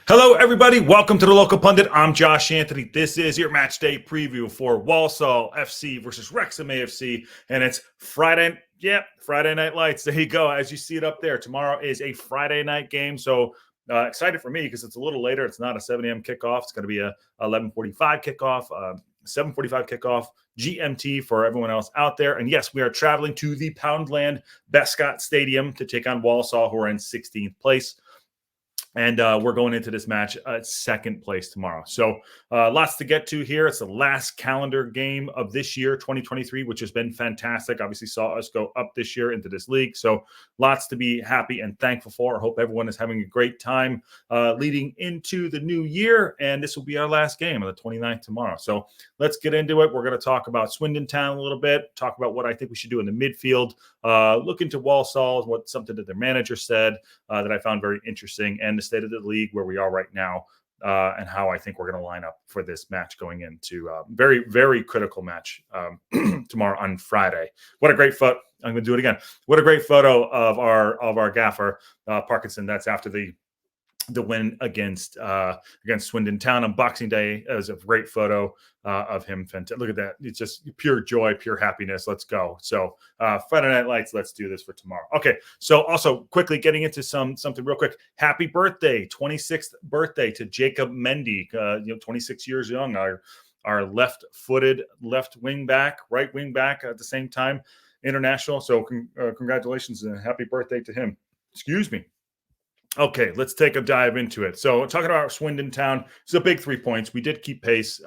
Hello, everybody. Welcome to the Local Pundit. I'm Josh Anthony. This is your match day preview for Walsall FC versus Wrexham AFC, and it's Friday. Friday Night Lights. There you go. As you see it up there, tomorrow is a Friday night game. So excited for me because it's a little later. It's not a 7 a.m. kickoff. It's going to be a 11:45 kickoff, 7:45 kickoff GMT for everyone else out there. And yes, we are traveling to the Poundland Bescot Stadium to take on Walsall, who are in 16th place. And we're going into this match at second place tomorrow. So lots to get to here. It's the last calendar game of this year, 2023, which has been fantastic. Obviously saw us go up this year into this league. So lots to be happy and thankful for. I hope everyone is having a great time leading into the new year. And this will be our last game on the 29th tomorrow. So let's get into it. We're going to talk about Swindon Town a little bit, talk about what I think we should do in the midfield, look into Walsall, something that their manager said that I found very interesting, and the state of the league where we are right now, and how I think we're going to line up for this match going into very, very critical match tomorrow on Friday. What a great photo. I'm going to do it again. What a great photo of our gaffer, Parkinson. That's after the win against Swindon Town on Boxing Day. It was a great photo of him. Look at that. It's just pure joy, pure happiness. Let's go. So Friday Night Lights, let's do this for tomorrow. Okay, so also quickly getting into something real quick. Happy birthday, 26th birthday to Jacob Mendy, 26 years young, our left-footed left wing back, right wing back at the same time, international. So congratulations and happy birthday to him. Excuse me. Okay, let's take a dive into it. So talking about Swindon Town, it's a big 3 points. We did keep pace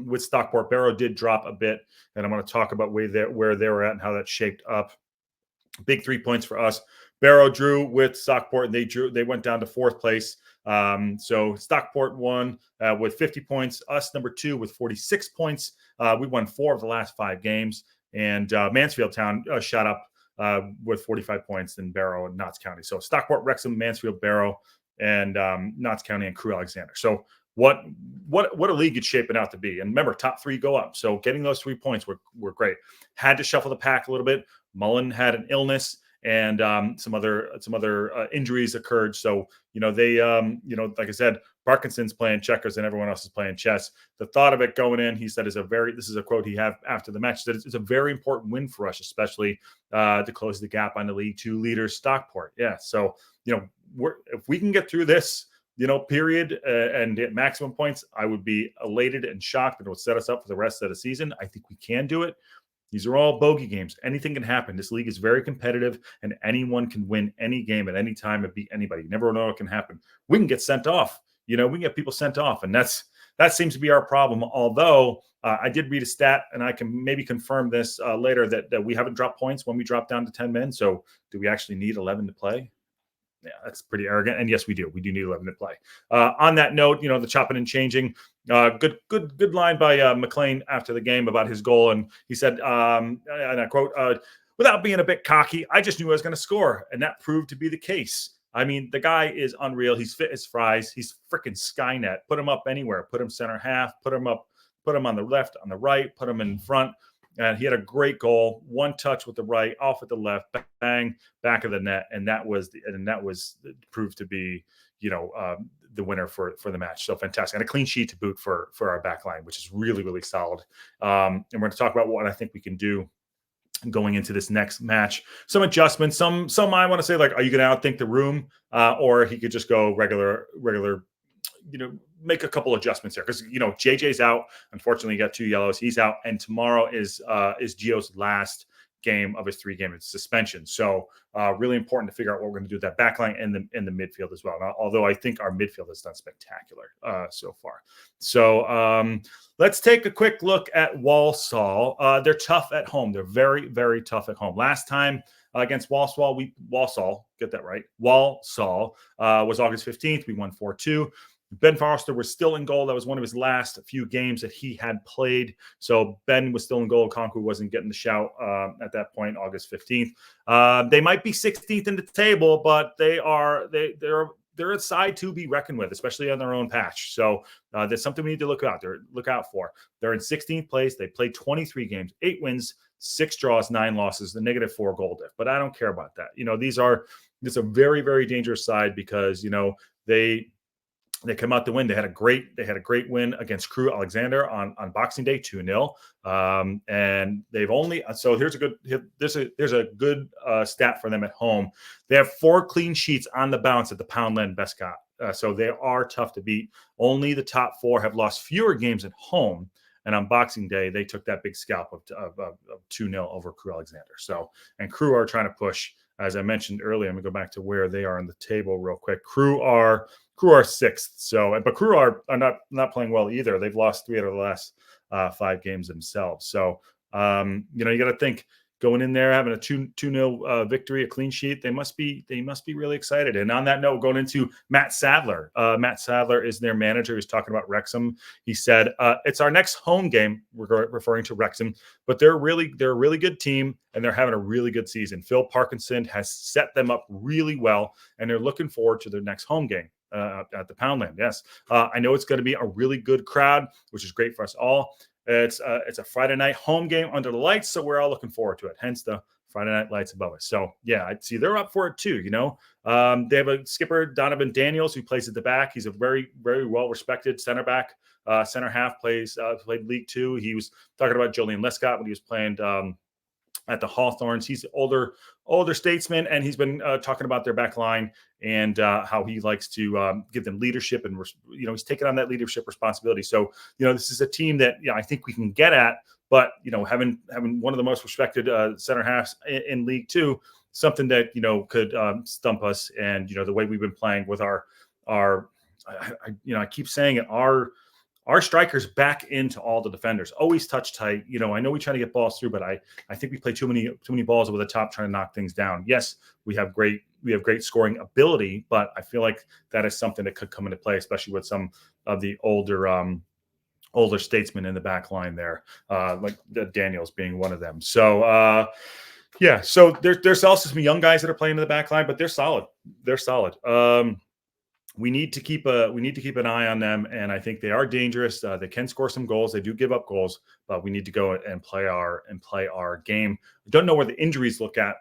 with Stockport. Barrow did drop a bit, and I'm going to talk about where they were at and how that shaped up. Big 3 points for us. Barrow drew with Stockport, and they went down to fourth place. So Stockport won with 50 points. Us, number 2, with 46 points. We won 4 of the last 5 games. And Mansfield Town shot up with 45 points in Barrow and Notts County. So Stockport, Wrexham, Mansfield, Barrow, and Notts County and Crewe Alexander. So what a league it's shaping out to be. And remember, top 3 go up. So getting those 3 points were great. Had to shuffle the pack a little bit. Mullen had an illness, and some other injuries occurred. So they like I said, Parkinson's playing checkers and everyone else is playing chess. The thought of it going in, he said, this is a quote he had after the match, that it's a very important win for us, especially to close the gap on the League 2 leaders, Stockport. Yeah, so if we can get through this period and get maximum points, I would be elated and shocked, and it would set us up for the rest of the season. I think we can do it. These are all bogey games. Anything can happen. This league is very competitive, and anyone can win any game at any time and beat anybody. You never know what can happen. We can get sent off. We can get people sent off, and that seems to be our problem. Although I did read a stat, and I can maybe confirm this later, that we haven't dropped points when we dropped down to 10 men. So do we actually need 11 to play? Yeah, that's pretty arrogant. And yes, we do. We do need 11 to play. On that note, the chopping and changing. Good line by McLean after the game about his goal. And he said, and I quote, without being a bit cocky, I just knew I was going to score. And that proved to be the case. I mean, the guy is unreal. He's fit as fries. He's freaking Skynet. Put him up anywhere. Put him center half. Put him on the left, on the right. Put him in front. And he had a great goal. One touch with the right, off with the left, bang, back of the net, and that was proved to be, the winner for the match. So fantastic, and a clean sheet to boot for our back line, which is really, really solid. And we're going to talk about what I think we can do going into this next match. Some adjustments. Some I want to say, like, are you going to outthink the room, or he could just go regular. Make a couple adjustments here, because JJ's out. Unfortunately, he got 2 yellows. He's out, and tomorrow is Gio's last game of his 3-game suspension. So really important to figure out what we're going to do with that backline and the midfield as well. Now, although I think our midfield has done spectacular so far. So let's take a quick look at Walsall. They're tough at home. They're very, very tough at home. Last time against Walsall, get that right. Walsall was August 15th. We won 4-2. Ben Foster was still in goal. That was one of his last few games that he had played. So Ben was still in goal. Conquer wasn't getting the shout at that point, August 15th. They might be 16th in the table, but they're a side to be reckoned with, especially on their own patch. So there's something we need to look out for. They're in 16th place. They played 23 games, 8 wins, 6 draws, 9 losses, the -4 goal diff. But I don't care about that. It's a very, very dangerous side because, They come out to win. They had a great win against Crew Alexander on Boxing Day, 2-0. And they've only, so there's a good stat for them at home. They have 4 clean sheets on the bounce at the Poundland Bescot. So they are tough to beat. Only the top 4 have lost fewer games at home. And on Boxing Day, they took that big scalp of 2-0 over Crew Alexander. So, and Crew are trying to push, as I mentioned earlier. I'm going to go back to where they are on the table real quick. Crew are 6th. So, but Crew are not playing well either. They've lost 3 out of the last 5 games themselves. So, you got to think, going in there having a 2-0 victory, a clean sheet, they must be really excited. And on that note, going into Matt Sadler. Matt Sadler is their manager. He's talking about Wrexham. He said, it's our next home game. We're referring to Wrexham, but they're a really good team and they're having a really good season. Phil Parkinson has set them up really well, and they're looking forward to their next home game at the Poundland. Yes. I know it's going to be a really good crowd, which is great for us all. It's a Friday night home game under the lights, so we're all looking forward to it. Hence the Friday night lights above us. So yeah, I'd see they're up for it too. They have a skipper, Donovan Daniels, who plays at the back. He's a very, very well respected center back, center half. Played League Two. He was talking about Julian Lescott when he was playing at the Hawthorns. He's an older statesman, and he's been talking about their back line and how he likes to give them leadership, and he's taking on that leadership responsibility. So this is a team that I think we can get at, but having one of the most respected center halves in League Two, something that could stump us. And the way we've been playing with our I keep saying it, our strikers back into all the defenders, always touch tight. I know we try to get balls through, but I think we play too many balls over the top trying to knock things down. Yes, we have great scoring ability, but I feel like that is something that could come into play, especially with some of the older statesmen in the back line there, like Daniels being one of them. So so there's also some young guys that are playing in the back line, but they're solid. We need to keep an eye on them, and I think they are dangerous. They can score some goals. They do give up goals, but we need to go and play our game. I don't know where the injuries look at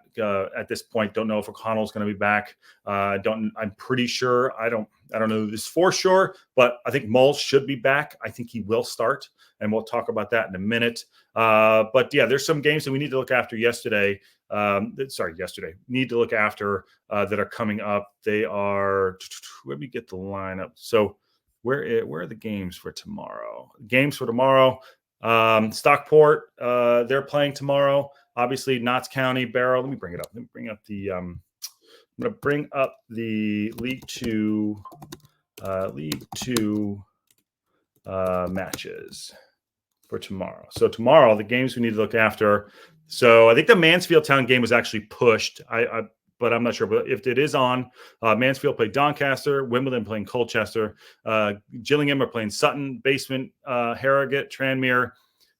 this point. Don't know if O'Connell's going to be back. I'm pretty sure. I don't know this for sure, but I think Mull should be back. I think he will start, and we'll talk about that in a minute. But yeah, there's some games that we need to look after yesterday. Need to look after that are coming up. They are, let me get the lineup. So where are the games for tomorrow? Stockport, they're playing tomorrow. Obviously, Notts County, Barrow. Let me bring it up. I'm going to bring up the League Two matches for tomorrow. So tomorrow, the games we need to look after. So I think the Mansfield Town game was actually pushed. But I'm not sure. But if it is on, Mansfield played Doncaster, Wimbledon playing Colchester, Gillingham are playing Sutton, Basement, Harrogate, Tranmere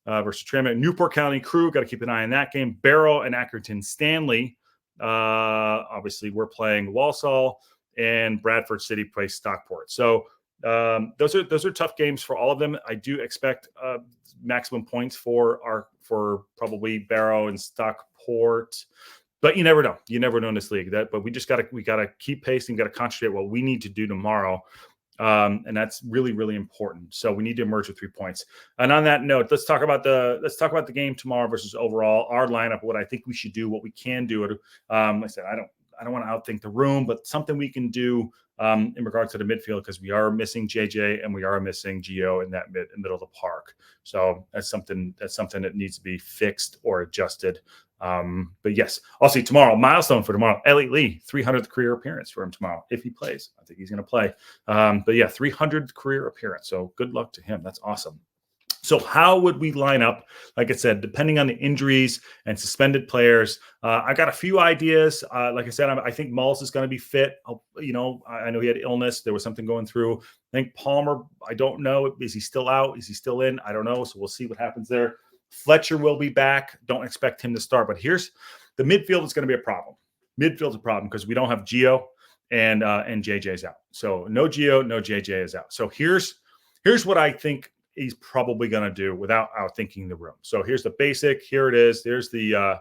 versus Tranmere, Newport County Crew. Got to keep an eye on that game. Barrow and Accrington Stanley. Obviously, we're playing Walsall, and Bradford City plays Stockport. So those are tough games for all of them. I do expect maximum points for probably Barrow and Stockport, but you never know. You never know in this league. But we gotta keep pacing. Got to concentrate what we need to do tomorrow, and that's really, really important. So we need to emerge with 3 points. And on that note, let's talk about the game tomorrow versus overall our lineup. What I think we should do, what we can do. Like I said, I don't want to outthink the room, but something we can do in regards to the midfield, because we are missing JJ and we are missing Gio in that middle of the park. So that's something that needs to be fixed or adjusted. But yes, I'll see tomorrow. Milestone for tomorrow. Elliot Lee, 300th career appearance for him tomorrow. If he plays, I think he's going to play. But yeah, 300th career appearance. So good luck to him. That's awesome. So how would we line up? Like I said, depending on the injuries and suspended players, I got a few ideas. Like I said, I think Mulls is going to be fit. I know he had illness. There was something going through. I think Palmer, I don't know. Is he still out? Is he still in? I don't know. So we'll see what happens there. Fletcher will be back. Don't expect him to start. But here's the midfield is going to be a problem. Midfield's a problem because we don't have Gio and JJ's out. So no Gio, no JJ is out. So here's what I think he's probably going to do without outthinking the room. So here's the basic. Here it is. Here's the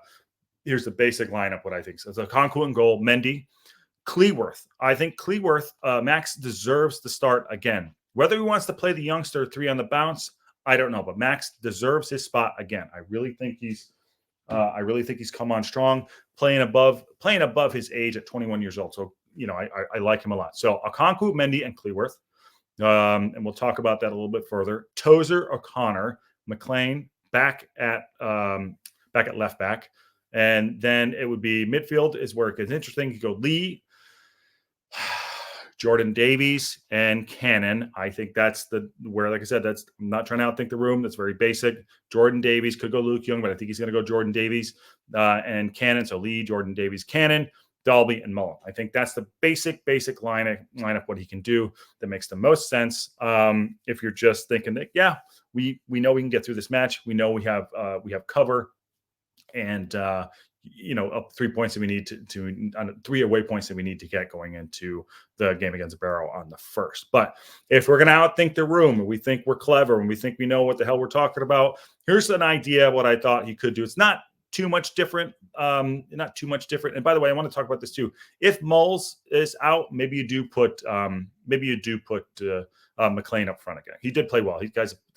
basic lineup. What I think. So it's a Conquet in goal. Mendy, Cleworth. I think Cleworth, Max deserves to start again. Whether he wants to play the youngster 3 on the bounce, I don't know, but Max deserves his spot again. I really think he's come on strong, playing above his age at 21 years old. So, I like him a lot. So Okonkwo, Mendy, and Cleworth. And we'll talk about that a little bit further. Tozer, O'Connor, McLean back at left back. And then it would be midfield is where it gets interesting. You go Lee, Jordan Davies, and Cannon. I think that's where, like I said, I'm not trying to outthink the room. That's very basic. Jordan Davies could go Luke Young, but I think he's going to go Jordan Davies and Cannon. So Lee, Jordan Davies, Cannon, Dalby, and Mullen. I think that's the basic lineup, what he can do. That makes the most sense. If you're just thinking that, yeah, we know we can get through this match. We know we have cover, and 3 points that we need to 3 away points that we need to get going into the game against Barrow on the 1st. But if we're going to outthink the room, and we think we're clever, and we think we know what the hell we're talking about, here's an idea of what I thought he could do. It's not too much different. And by the way, I want to talk about this too. If Mulls is out, maybe you do put McLean up front again. He did play well. The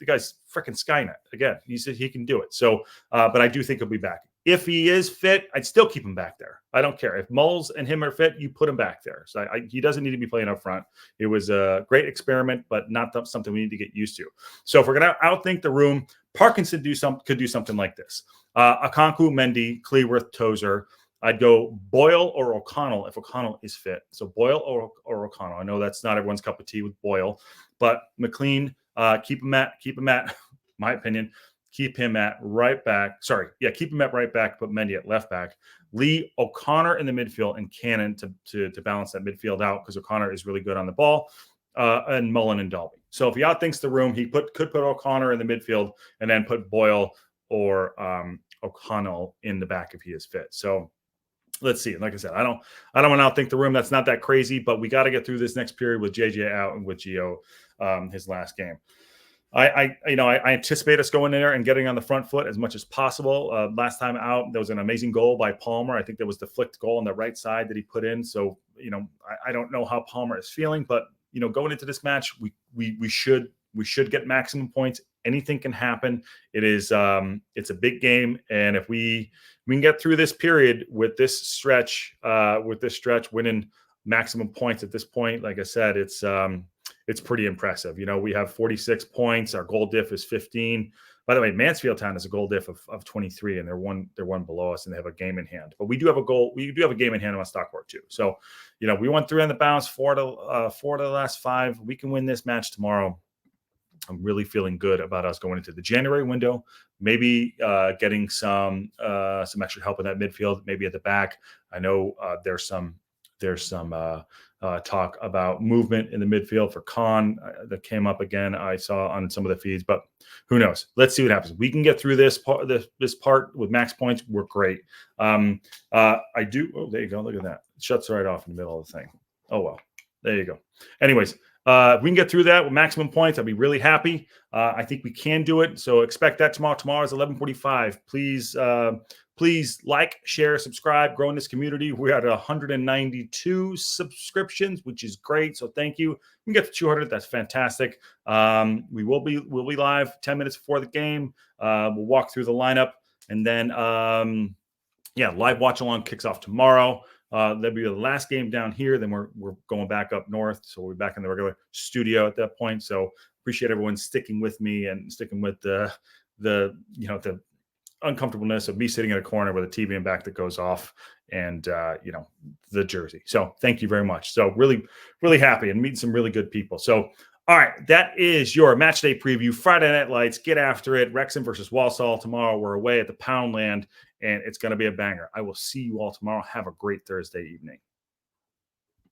guy's freaking Skynet again. He said he can do it. So, but I do think he'll be back. If he is fit, I'd still keep him back there. I don't care. If Mulls and him are fit, you put him back there. So he doesn't need to be playing up front. It was a great experiment, but not something we need to get used to. So if we're going to outthink the room, Parkinson could do something like this. Okonkwo, Mendy, Cleworth, Tozer. I'd go Boyle or O'Connell if O'Connell is fit. So Boyle or O'Connell. I know that's not everyone's cup of tea with Boyle, but McLean, keep him at, my opinion, keep him at right back. Keep him at right back, put Mendy at left back. Lee, O'Connor in the midfield, and Cannon to balance that midfield out, because O'Connor is really good on the ball, and Mullen and Dalby. So if he outthinks the room, he could put O'Connor in the midfield and then put Boyle or O'Connell in the back if he is fit. So let's see. Like I said, I don't want to outthink the room. That's not that crazy, but we got to get through this next period with JJ out and with Gio, his last game. I anticipate us going in there and getting on the front foot as much as possible. Last time out, there was an amazing goal by Palmer. I think there was the flicked goal on the right side that he put in. So, I don't know how Palmer is feeling, but going into this match, we should get maximum points. Anything can happen. It's a big game, and if we can get through this period with this stretch, winning maximum points at this point, like I said, it's pretty impressive. We have 46 points. Our goal diff is 15. By the way, Mansfield Town has a goal diff of 23, and they're one below us, and they have a game in hand. But we do have a goal. We do have a game in hand on Stockport too. So, we won 3 on the bounce, 4 to the last 5. We can win this match tomorrow. I'm really feeling good about us going into the January window. Maybe getting some extra help in that midfield, maybe at the back. I know there's some talk about movement in the midfield for Khan that came up again. I saw on some of the feeds, but who knows? Let's see what happens. We can get through this part with max points. We're great. I do. Oh, there you go. Look at that. It shuts right off in the middle of the thing. Oh well. There you go. Anyways. If we can get through that with maximum points, I'll be really happy. I think we can do it. So expect that tomorrow. Tomorrow is 11:45. Please like, share, subscribe, grow in this community. We're at 192 subscriptions, which is great. So thank you. We can get to 200. That's fantastic. We'll be live 10 minutes before the game. We'll walk through the lineup, and then live watch along kicks off tomorrow. That'll be the last game down here. Then we're going back up north, so we'll be back in the regular studio at that point. So appreciate everyone sticking with me and sticking with the uncomfortableness of me sitting in a corner with a TV in back that goes off, and the jersey. So thank you very much. So really, really happy and meeting some really good people. So all right, that is your match day preview. Friday Night Lights. Get after it. Wrexham versus Walsall tomorrow. We're away at the Poundland, and it's going to be a banger. I will see you all tomorrow. Have a great Thursday evening.